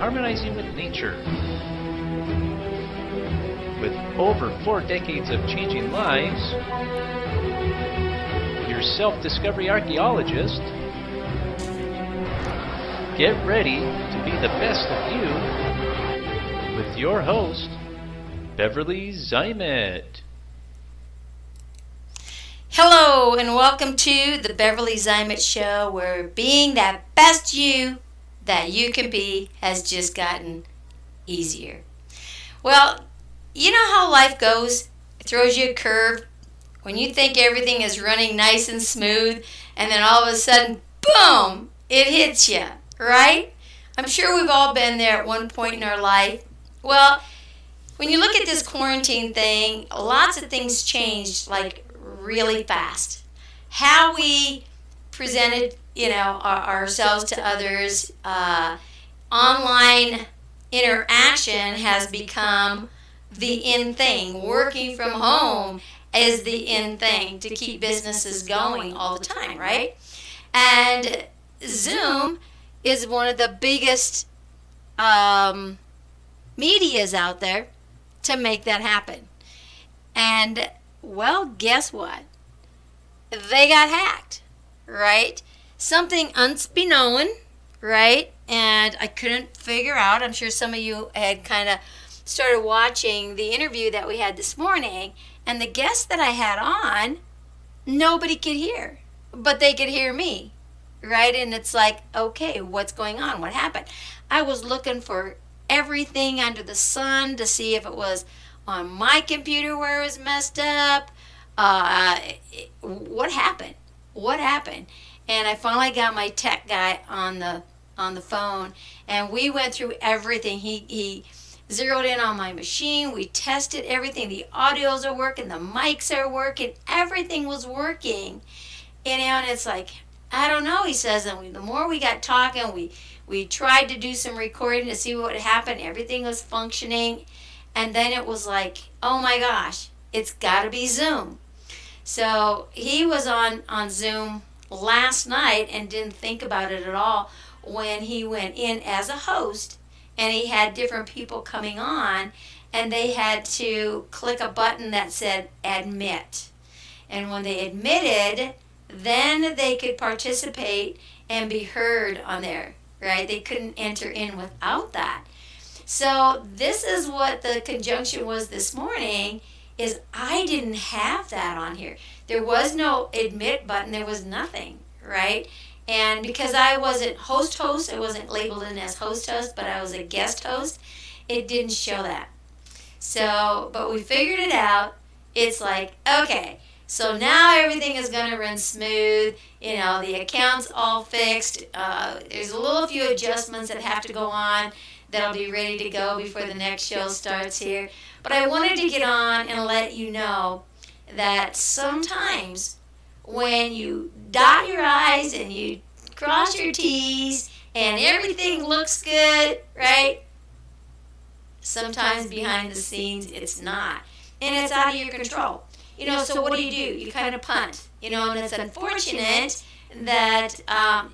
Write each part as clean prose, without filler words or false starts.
harmonizing with nature. With over 4 decades of changing lives, your self-discovery archaeologist, get ready to be the best of you with your host, Beverly Zeimet. Hello and welcome to the Beverly Zeimet Show, where being that best you that you can be has just gotten easier. Well, you know how life goes. It throws you a curve when you think everything is running nice and smooth, and then all of a sudden, boom, it hits you, right? I'm sure we've all been there at one point in our life. Well, when you look at this quarantine thing, lots of things changed like really fast. How we presented, ourselves to others, online interaction has become the in thing. Working from home is the in thing to keep businesses going all the time, right? And Zoom is one of the biggest medias out there to make that happen. And, well, guess what? They got hacked, right? Something unbeknown, right? And I couldn't figure out. I'm sure some of you had kind of started watching the interview that we had this morning, and the guest that I had on, nobody could hear, but they could hear me, right? And it's like, okay, what's going on? What happened? I was looking for everything under the sun to see if it was on my computer where it was messed up. What happened? What happened? And I finally got my tech guy on the phone, and we went through everything. He zeroed in on my machine. We tested everything. The audios are working. The mics are working. Everything was working. And it's like, I don't know, he says. And the more we got talking, we tried to do some recording to see what would happen. Everything was functioning. And then it was like, oh my gosh, it's got to be Zoom. So he was on Zoom last night and didn't think about it at all when he went in as a host. And he had different people coming on, and they had to click a button that said admit. And when they admitted, then they could participate and be heard on there, right? They couldn't enter in without that. So this is what the conjunction was this morning, is I didn't have that on here. There was no admit button. There was nothing, right? And because I wasn't host, I wasn't labeled in as host, but I was a guest host, it didn't show that. So, but we figured it out. It's like, okay, so now everything is going to run smooth. The account's all fixed. There's a few adjustments that have to go on that'll be ready to go before the next show starts here. But I wanted to get on and let you know that sometimes when you dot your I's and you cross your T's and everything looks good, right? Sometimes behind the scenes it's not. And it's out of your control. So what do? You kind of punt. And it's unfortunate that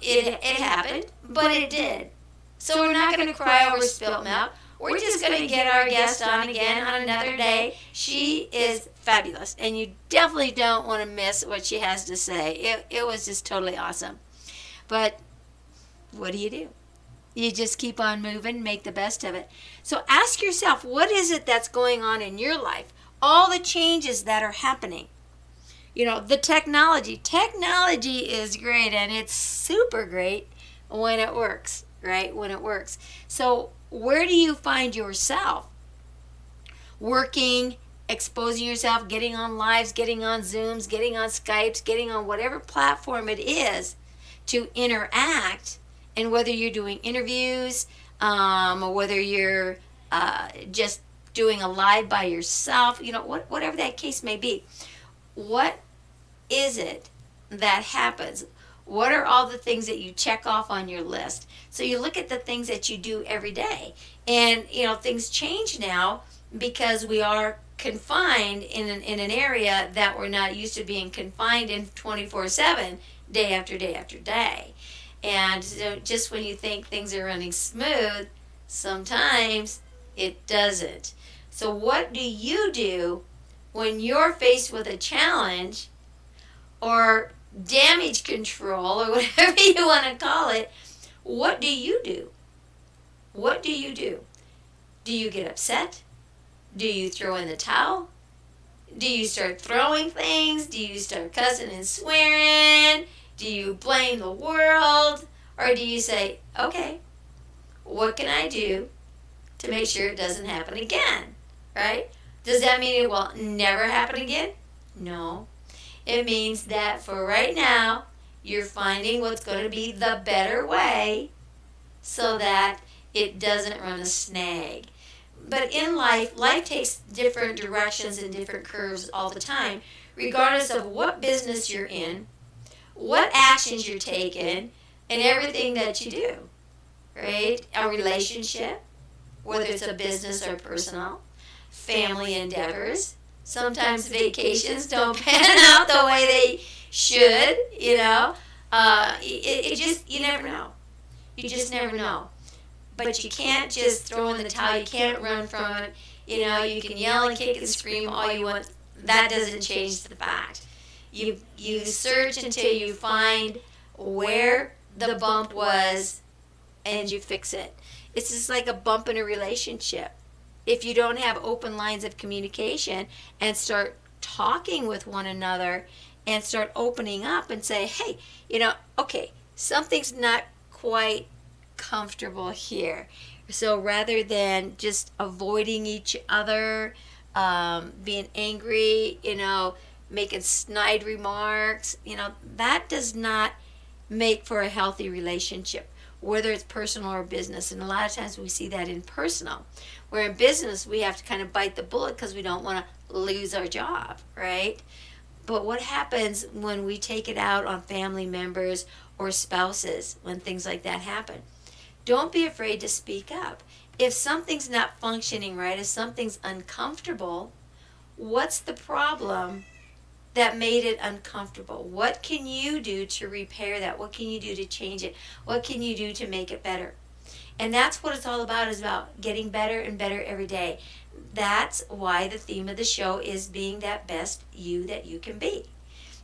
it happened, but it did. So we're not going to cry over spilt milk. We're just going to get our guest on again on another day. She is fabulous, and you definitely don't want to miss what she has to say. It was just totally awesome. But what do? You just keep on moving, make the best of it. So ask yourself, what is it that's going on in your life? All the changes that are happening. The technology. Technology is great, and it's super great when it works, right? When it works. So where do you find yourself working, exposing yourself, getting on lives, getting on Zooms, getting on Skypes, getting on whatever platform it is to interact? And whether you're doing interviews, or whether you're just doing a live by yourself, whatever that case may be, what is it that happens? What are all the things that you check off on your list? So you look at the things that you do every day. And, things change now because we are confined in an area that we're not used to being confined in 24/7, day after day after day. And so just when you think things are running smooth, Sometimes it doesn't. So what do you do when you're faced with a challenge or damage control or whatever you want to call it? What do you do? What do you do? Do you get upset? Do you throw in the towel? Do you start throwing things? Do you start cussing and swearing? Do you blame the world? Or do you say, okay, what can I do to make sure it doesn't happen again? Right? Does that mean it will never happen again? No. It means that for right now, you're finding what's going to be the better way so that it doesn't run a snag. But in life takes different directions and different curves all the time, regardless of what business you're in, what actions you're taking, and everything that you do, right? A relationship, whether it's a business or personal, family endeavors. Sometimes vacations don't pan out the way they should, you know. It just, you never know. You just never know. But you can't just throw in the towel. You can't run from it. You know, you can yell and kick and scream all you want. That doesn't change the fact. You search until you find where the bump was and you fix it. It's just like a bump in a relationship. If you don't have open lines of communication and start talking with one another and start opening up and say, hey, you know, okay, something's not quite comfortable here. So rather than just avoiding each other, being angry, you know, making snide remarks, you know, that does not make for a healthy relationship, whether it's personal or business. And a lot of times we see that in personal. Where in business, we have to kind of bite the bullet because we don't want to lose our job, right? But what happens when we take it out on family members or spouses when things like that happen? Don't be afraid to speak up. If something's not functioning right, if something's uncomfortable, what's the problem that made it uncomfortable? What can you do to repair that? What can you do to change it? What can you do to make it better? And that's what it's all about, is about getting better and better every day. That's why the theme of the show is being that best you that you can be.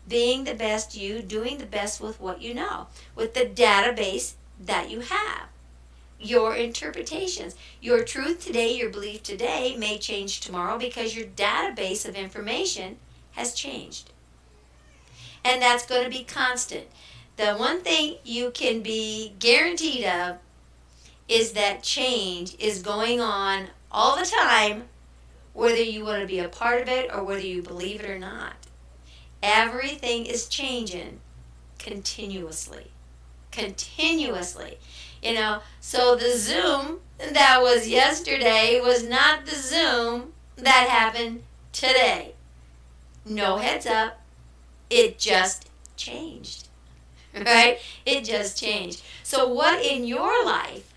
Being the best you, doing the best with what you know, with the database that you have. Your interpretations. Your truth today, your belief today may change tomorrow because your database of information has changed. And that's going to be constant. The one thing you can be guaranteed of is that change is going on all the time, whether you want to be a part of it or whether you believe it or not. Everything is changing continuously. Continuously. You know, so the Zoom that was yesterday was not the Zoom that happened today. No heads up. It just changed. Right? It just changed. So what in your life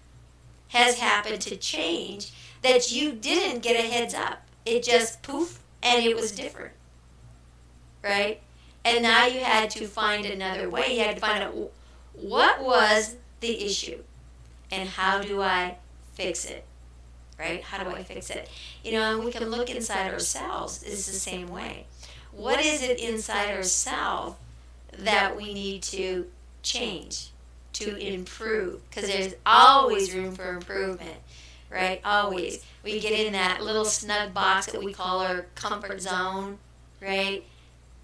has happened to change that you didn't get a heads up? It just poof and it was different. Right? And now you had to find another way. You had to find out what was the issue and how do I fix it? Right? How do I fix it? You know, and we can look inside ourselves. It's the same way. What is it inside ourselves that we need to change, to improve? Because there's always room for improvement, right? Always. We get in that little snug box that we call our comfort zone, right?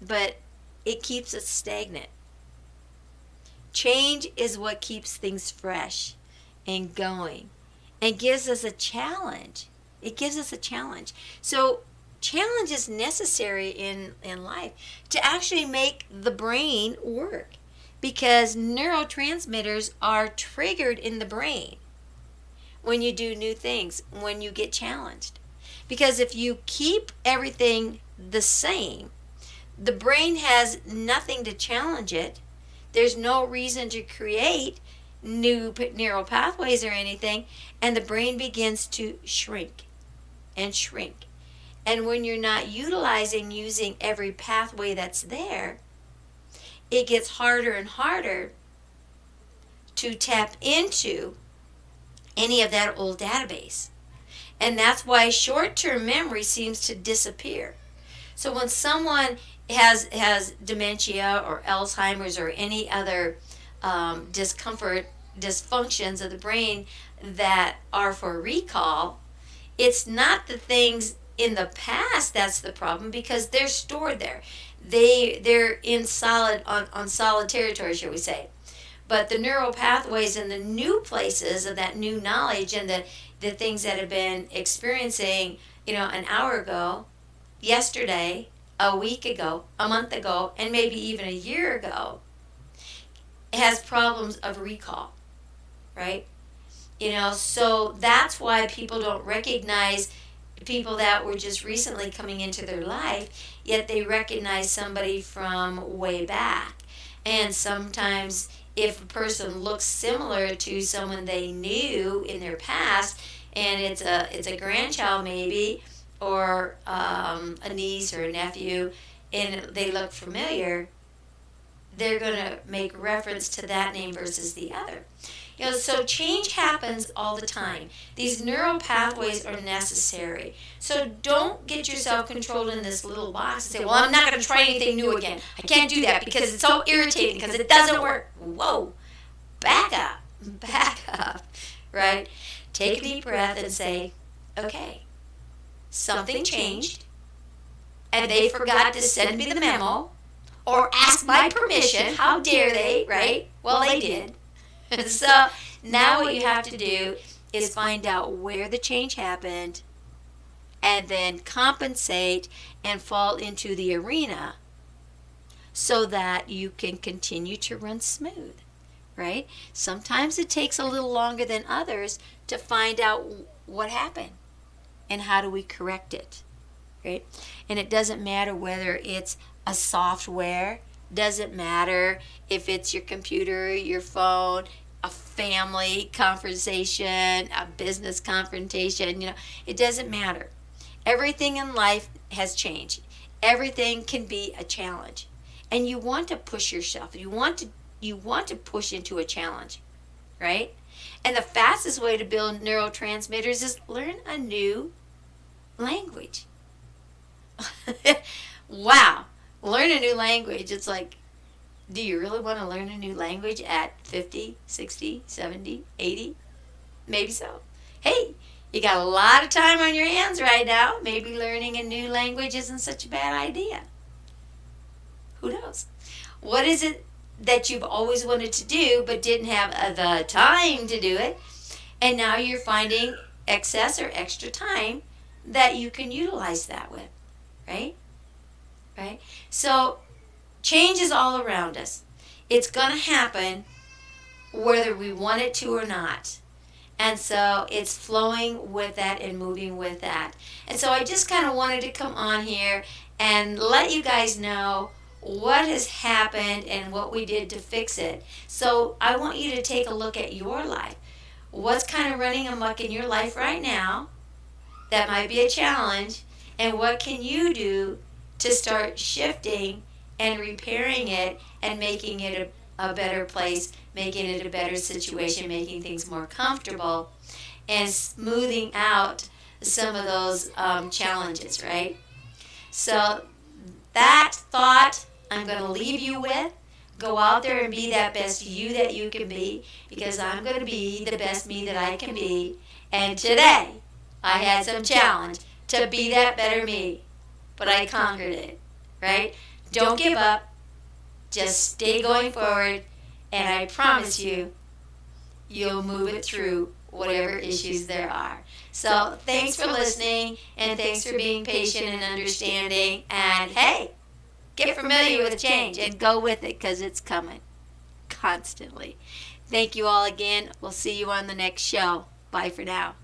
But it keeps us stagnant. Change is what keeps things fresh and going and gives us a challenge. It gives us a challenge. So challenge is necessary in life to actually make the brain work, because neurotransmitters are triggered in the brain when you do new things, when you get challenged. Because if you keep everything the same, the brain has nothing to challenge it. There's no reason to create new neural pathways or anything, and the brain begins to shrink and shrink. And when you're not using every pathway that's there, it gets harder and harder to tap into any of that old database. And that's why short-term memory seems to disappear. So when someone has dementia or Alzheimer's or any other dysfunctions of the brain that are for recall, it's not the things in the past that's the problem, because they're stored there. They're in on solid territory, shall we say. But the neural pathways and the new places of that new knowledge and the things that have been experiencing, an hour ago, yesterday, a week ago, a month ago, and maybe even a year ago, has problems of recall, right? So that's why people don't recognize people that were just recently coming into their life, yet they recognize somebody from way back. And sometimes if a person looks similar to someone they knew in their past, and it's a grandchild maybe, or a niece or a nephew, and they look familiar, they're going to make reference to that name versus the other. So change happens all the time. These neural pathways are necessary. So don't get yourself controlled in this little box and say, well, I'm not going to try anything new again. I can't do that because it's so irritating, because it doesn't work. Whoa, back up, right? Take a deep breath and say, okay, something changed, and they forgot to send me the memo or ask my permission. How dare they, right? Well, they did. So now what you have to do is find out where the change happened and then compensate and fall into the arena so that you can continue to run smooth, right? Sometimes it takes a little longer than others to find out what happened and how do we correct it, right? And it doesn't matter whether it's a software, doesn't matter if it's your computer, your phone, a family conversation, a business confrontation, it doesn't matter. Everything in life has changed. Everything can be a challenge. And you want to push yourself. You want to push into a challenge, right? And the fastest way to build neurotransmitters is learn a new language. Wow. Learn a new language. It's like, do you really want to learn a new language at 50, 60, 70, 80? Maybe so. Hey, you got a lot of time on your hands right now. Maybe learning a new language isn't such a bad idea. Who knows? What is it that you've always wanted to do but didn't have the time to do it, and now you're finding excess or extra time that you can utilize that with, right? Right? So change is all around us. It's going to happen whether we want it to or not. And so it's flowing with that and moving with that. And so I just kind of wanted to come on here and let you guys know what has happened and what we did to fix it. So I want you to take a look at your life. What's kind of running amok in your life right now that might be a challenge, and what can you do to start shifting and repairing it and making it a better place, making it a better situation, making things more comfortable, and smoothing out some of those challenges, right? So that thought I'm going to leave you with. Go out there and be that best you that you can be, because I'm going to be the best me that I can be. And today, I had some challenge to be that better me, but I conquered it, right? Don't give up. Just stay going forward, and I promise you, you'll move it through whatever issues there are. So thanks for listening, and thanks for being patient and understanding. And hey, get familiar with change and go with it, because it's coming constantly. Thank you all again. We'll see you on the next show. Bye for now.